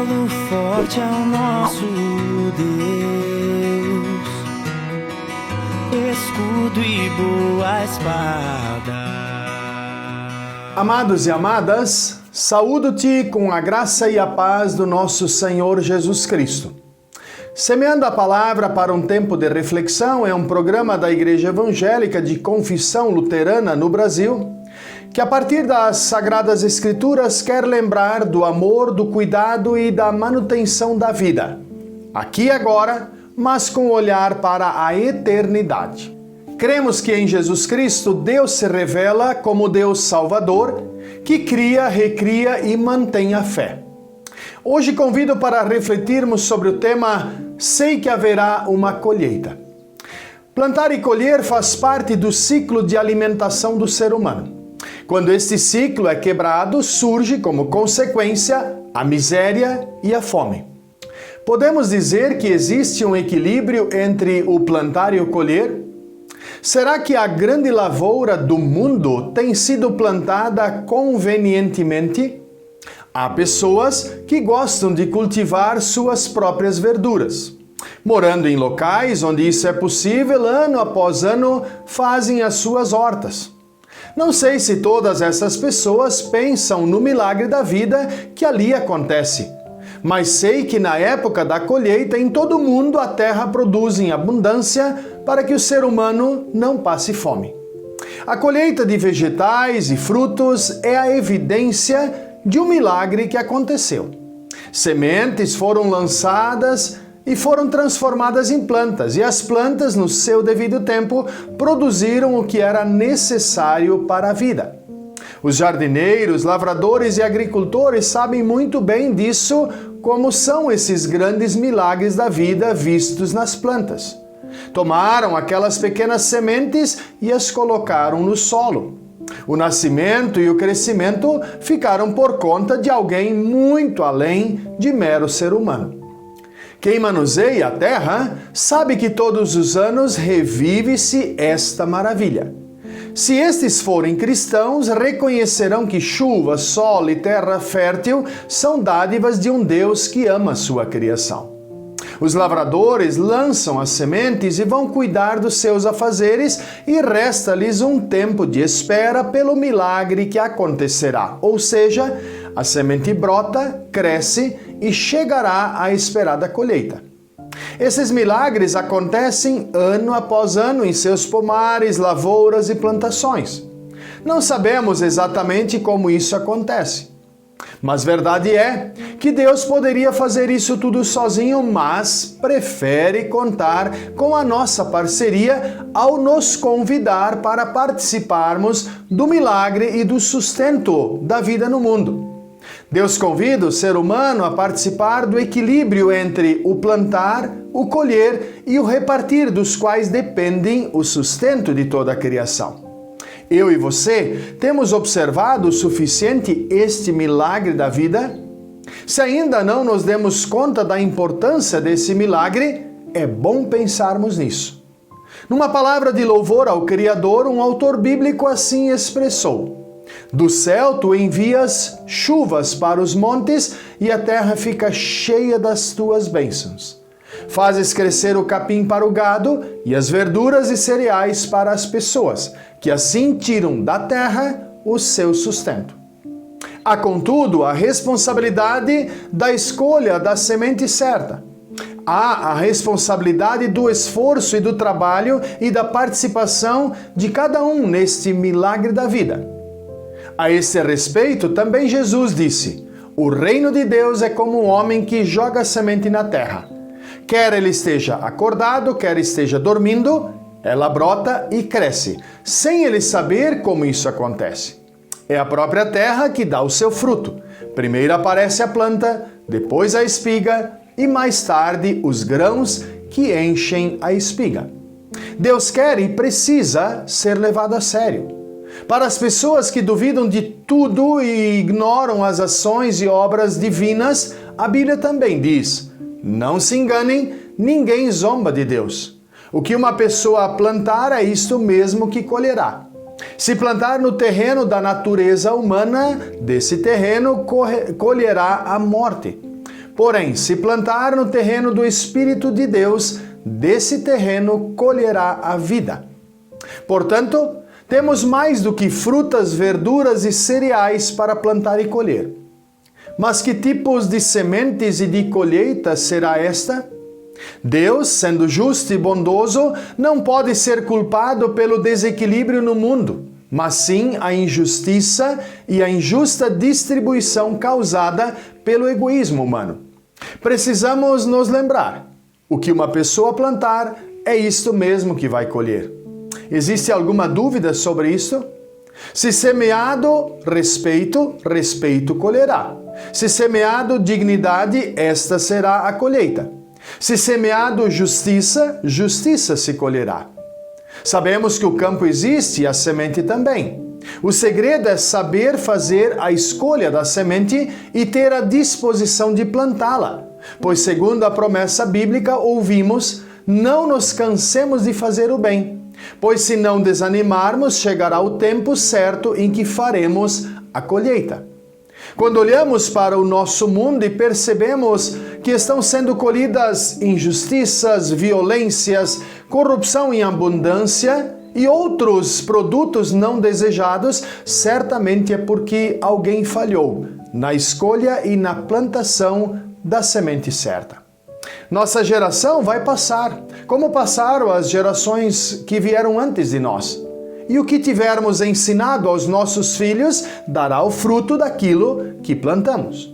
castelo forte é o nosso Deus, escudo e boa espada. Amados e amadas, saúdo-te com a graça e a paz do nosso Senhor Jesus Cristo. Semeando a Palavra para um tempo de reflexão é um programa da Igreja Evangélica de Confissão Luterana no Brasil, que a partir das Sagradas Escrituras quer lembrar do amor, do cuidado e da manutenção da vida, aqui e agora, mas com olhar para a eternidade. Cremos que em Jesus Cristo Deus se revela como Deus Salvador, que cria, recria e mantém a fé. Hoje convido para refletirmos sobre o tema Sei que haverá uma colheita. Plantar e colher faz parte do ciclo de alimentação do ser humano. Quando este ciclo é quebrado, surge como consequência a miséria e a fome. Podemos dizer que existe um equilíbrio entre o plantar e o colher? Será que a grande lavoura do mundo tem sido plantada convenientemente? Há pessoas que gostam de cultivar suas próprias verduras. Morando em locais onde isso é possível, ano após ano, fazem as suas hortas. Não sei se todas essas pessoas pensam no milagre da vida que ali acontece, mas sei que na época da colheita em todo o mundo a terra produz em abundância para que o ser humano não passe fome. A colheita de vegetais e frutos é a evidência de um milagre que aconteceu. Sementes foram lançadas e foram transformadas em plantas, e as plantas, no seu devido tempo, produziram o que era necessário para a vida. Os jardineiros, lavradores e agricultores sabem muito bem disso, como são esses grandes milagres da vida vistos nas plantas. Tomaram aquelas pequenas sementes e as colocaram no solo. O nascimento e o crescimento ficaram por conta de alguém muito além de mero ser humano. Quem manuseia a terra sabe que todos os anos revive-se esta maravilha. Se estes forem cristãos, reconhecerão que chuva, sol e terra fértil são dádivas de um Deus que ama sua criação. Os lavradores lançam as sementes e vão cuidar dos seus afazeres e resta-lhes um tempo de espera pelo milagre que acontecerá. Ou seja, a semente brota, cresce e chegará à esperada colheita. Esses milagres acontecem ano após ano em seus pomares, lavouras e plantações. Não sabemos exatamente como isso acontece. Mas verdade é que Deus poderia fazer isso tudo sozinho, mas prefere contar com a nossa parceria ao nos convidar para participarmos do milagre e do sustento da vida no mundo. Deus convida o ser humano a participar do equilíbrio entre o plantar, o colher e o repartir, dos quais dependem o sustento de toda a criação. Eu e você temos observado o suficiente este milagre da vida? Se ainda não nos demos conta da importância desse milagre, é bom pensarmos nisso. Numa palavra de louvor ao Criador, um autor bíblico assim expressou: do céu tu envias chuvas para os montes e a terra fica cheia das tuas bênçãos. Fazes crescer o capim para o gado e as verduras e cereais para as pessoas, que assim tiram da terra o seu sustento. Há, contudo, a responsabilidade da escolha da semente certa. Há a responsabilidade do esforço e do trabalho e da participação de cada um neste milagre da vida. A esse respeito, também Jesus disse: o reino de Deus é como um homem que joga a semente na terra. Quer ele esteja acordado, quer esteja dormindo, ela brota e cresce, sem ele saber como isso acontece. É a própria terra que dá o seu fruto. Primeiro aparece a planta, depois a espiga e mais tarde os grãos que enchem a espiga. Deus quer e precisa ser levado a sério. Para as pessoas que duvidam de tudo e ignoram as ações e obras divinas, a Bíblia também diz: não se enganem, ninguém zomba de Deus. O que uma pessoa plantar é isto mesmo que colherá. Se plantar no terreno da natureza humana, desse terreno colherá a morte. Porém, se plantar no terreno do Espírito de Deus, desse terreno colherá a vida. Portanto, temos mais do que frutas, verduras e cereais para plantar e colher. Mas que tipos de sementes e de colheita será esta? Deus, sendo justo e bondoso, não pode ser culpado pelo desequilíbrio no mundo, mas sim a injustiça e a injusta distribuição causada pelo egoísmo humano. Precisamos nos lembrar: o que uma pessoa plantar, é isto mesmo que vai colher. Existe alguma dúvida sobre isso? Se semeado respeito, respeito colherá. Se semeado dignidade, esta será a colheita. Se semeado justiça, justiça se colherá. Sabemos que o campo existe e a semente também. O segredo é saber fazer a escolha da semente e ter a disposição de plantá-la. Pois, segundo a promessa bíblica, ouvimos: não nos cansemos de fazer o bem, pois se não desanimarmos, chegará o tempo certo em que faremos a colheita. Quando olhamos para o nosso mundo e percebemos que estão sendo colhidas injustiças, violências, corrupção em abundância e outros produtos não desejados, certamente é porque alguém falhou na escolha e na plantação da semente certa. Nossa geração vai passar, como passaram as gerações que vieram antes de nós. E o que tivermos ensinado aos nossos filhos dará o fruto daquilo que plantamos.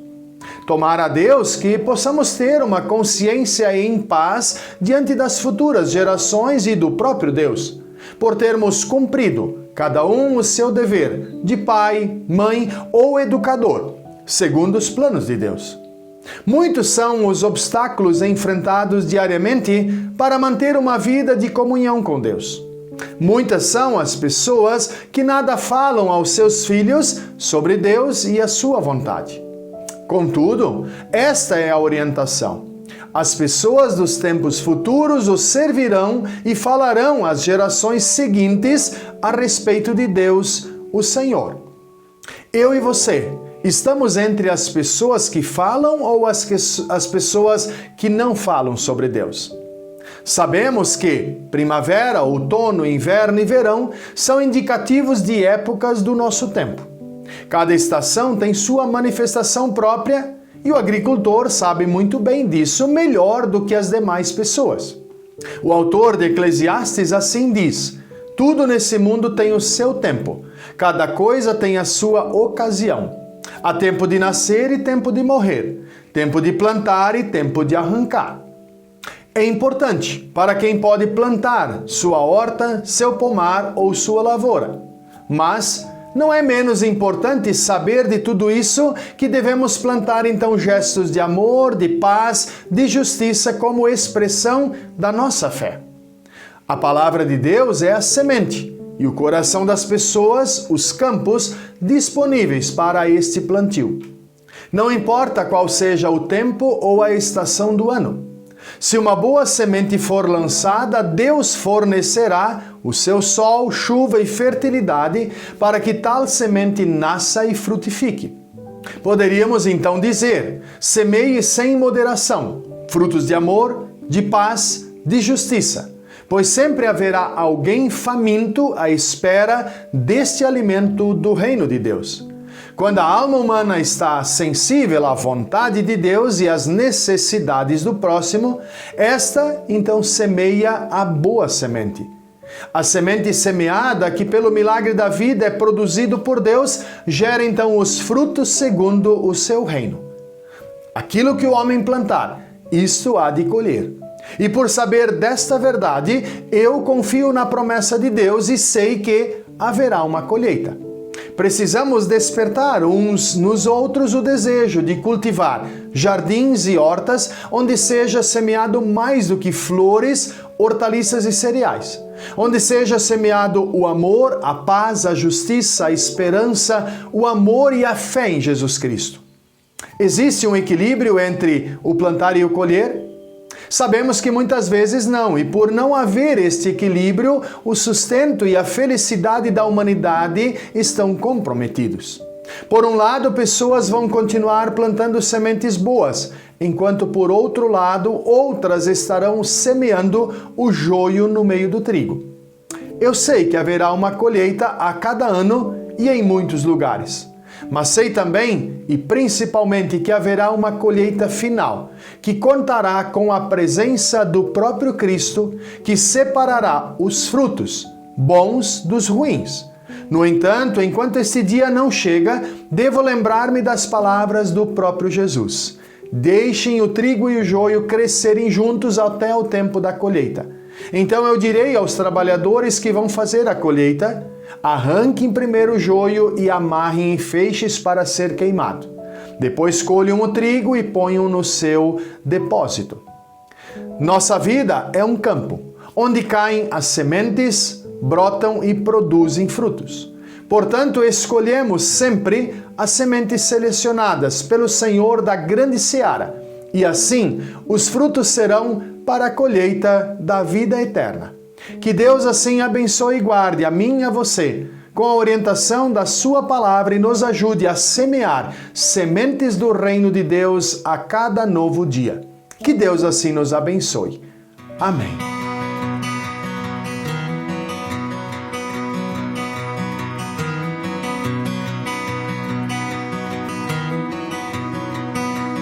Tomara a Deus que possamos ter uma consciência em paz diante das futuras gerações e do próprio Deus, por termos cumprido, cada um o seu dever de pai, mãe ou educador, segundo os planos de Deus. Muitos são os obstáculos enfrentados diariamente para manter uma vida de comunhão com Deus. Muitas são as pessoas que nada falam aos seus filhos sobre Deus e a sua vontade. Contudo, esta é a orientação. As pessoas dos tempos futuros o servirão e falarão às gerações seguintes a respeito de Deus, o Senhor. Eu e você, estamos entre as pessoas que falam ou as pessoas que não falam sobre Deus? Sabemos que primavera, outono, inverno e verão são indicativos de épocas do nosso tempo. Cada estação tem sua manifestação própria e o agricultor sabe muito bem disso, melhor do que as demais pessoas. O autor de Eclesiastes assim diz: tudo nesse mundo tem o seu tempo, cada coisa tem a sua ocasião. Há tempo de nascer e tempo de morrer, tempo de plantar e tempo de arrancar. É importante para quem pode plantar sua horta, seu pomar ou sua lavoura. Mas não é menos importante saber de tudo isso que devemos plantar então gestos de amor, de paz, de justiça como expressão da nossa fé. A palavra de Deus é a semente e o coração das pessoas, os campos disponíveis para este plantio. Não importa qual seja o tempo ou a estação do ano. Se uma boa semente for lançada, Deus fornecerá o seu sol, chuva e fertilidade para que tal semente nasça e frutifique. Poderíamos então dizer: semeie sem moderação, frutos de amor, de paz, de justiça, pois sempre haverá alguém faminto à espera deste alimento do reino de Deus. Quando a alma humana está sensível à vontade de Deus e às necessidades do próximo, esta então semeia a boa semente. A semente semeada, que pelo milagre da vida é produzido por Deus, gera então os frutos segundo o seu reino. Aquilo que o homem plantar, isto há de colher. E por saber desta verdade, eu confio na promessa de Deus e sei que haverá uma colheita. Precisamos despertar uns nos outros o desejo de cultivar jardins e hortas onde seja semeado mais do que flores, hortaliças e cereais. Onde seja semeado o amor, a paz, a justiça, a esperança, o amor e a fé em Jesus Cristo. Existe um equilíbrio entre o plantar e o colher? Sabemos que muitas vezes não, e por não haver este equilíbrio, o sustento e a felicidade da humanidade estão comprometidos. Por um lado, pessoas vão continuar plantando sementes boas, enquanto por outro lado outras estarão semeando o joio no meio do trigo. Eu sei que haverá uma colheita a cada ano e em muitos lugares. Mas sei também, e principalmente, que haverá uma colheita final, que contará com a presença do próprio Cristo, que separará os frutos, bons dos ruins. No entanto, enquanto este dia não chega, devo lembrar-me das palavras do próprio Jesus. Deixem o trigo e o joio crescerem juntos até o tempo da colheita. Então eu direi aos trabalhadores que vão fazer a colheita: arranquem primeiro o joio e amarrem em feixes para ser queimado. Depois colham o trigo e ponham no seu depósito. Nossa vida é um campo, onde caem as sementes, brotam e produzem frutos. Portanto, escolhemos sempre as sementes selecionadas pelo Senhor da grande seara, e assim os frutos serão para a colheita da vida eterna. Que Deus assim abençoe e guarde a mim e a você, com a orientação da sua palavra, e nos ajude a semear sementes do reino de Deus a cada novo dia. Que Deus assim nos abençoe. Amém.